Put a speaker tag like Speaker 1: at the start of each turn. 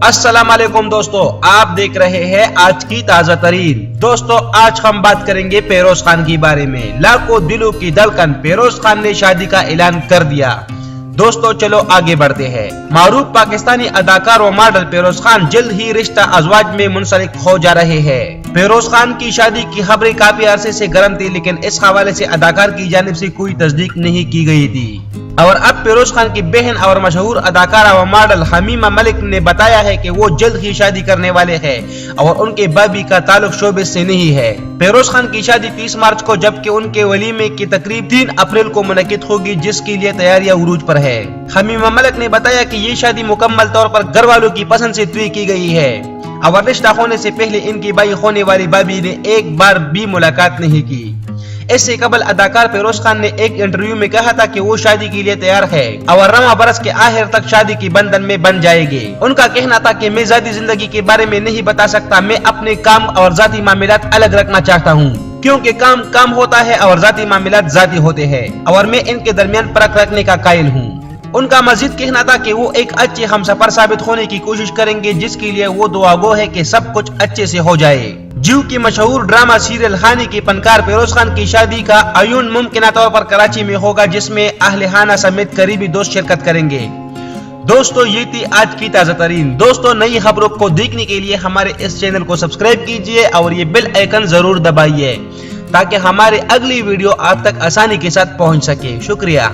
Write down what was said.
Speaker 1: अस्सलाम वालेकुम दोस्तों, आप देख रहे हैं आज की ताजा तरीन। दोस्तों, आज हम बात करेंगे फेरोज खान के बारे में। लाखों दिलों की धड़कन फेरोज खान ने शादी का ऐलान कर दिया। दोस्तों चलो आगे बढ़ते हैं। मारूफ पाकिस्तानी अदाकार व मॉडल फेरोज खान जल्द ही रिश्ता अज़वाज में मुंसलिक हो जा रहे हैं। फेरोज खान की शादी की खबरें काफी अरसे से गर्म थी, लेकिन इस हवाले से अदाकार की जानिब से कोई तस्दीक नहीं की गई थी। और अब फेरोज खान की बहन और मशहूर अदाकारा व मॉडल हमीमा मलिक ने बताया है कि वो जल्द ही शादी करने वाले हैं और उनके भाभी का ताल्लुक शोबिस से नहीं है। फेरोज खान की शादी 30 मार्च को, जबकि उनके वलीमे की तकरीब 3 अप्रैल को मुनक्किद होगी, जिसके लिए तैयारियां उरूज पर है। हमीमा मलिक ने बताया कि ये शादी मुकम्मल तौर पर घर वालों की पसंद से तय की गई है और रिश्ता होने से पहले इनकी भाई होने वाली भाभी ने एक बार भी मुलाकात नहीं की। इससे कबल अदाकार फेरोज खान ने एक इंटरव्यू में कहा था कि वो शादी के लिए तैयार है और रवा बरस के आखिर तक शादी की बंधन में बन जाएंगे। उनका कहना था कि मैं ज़ाती जिंदगी के बारे में नहीं बता सकता, मैं अपने काम और ज़ाती मामलात अलग रखना चाहता हूँ, क्योंकि काम काम होता है और ज़ाती मामलात ज़ाती होते हैं और मैं इनके दरमियान फर्क रखने का कायल हूँ। उनका मजीद कहना था कि वो एक अच्छे हमसफर साबित होने की कोशिश करेंगे, जिसके लिए वो दुआगो है कि सब कुछ अच्छे से हो जाए। जियो की मशहूर ड्रामा सीरियल हानी के फनकार फेरोज खान की शादी का अयून मुमकिन तौर पर कराची में होगा, जिसमें अहले खाना समेत करीबी दोस्त शिरकत करेंगे। दोस्तों, ये थी आज की ताजा तरीन। दोस्तों, नई खबरों को देखने के लिए हमारे इस चैनल को सब्सक्राइब कीजिए और ये बेल आइकन जरूर दबाइए ताकि हमारे अगली वीडियो आप तक आसानी के साथ पहुंच सके। शुक्रिया।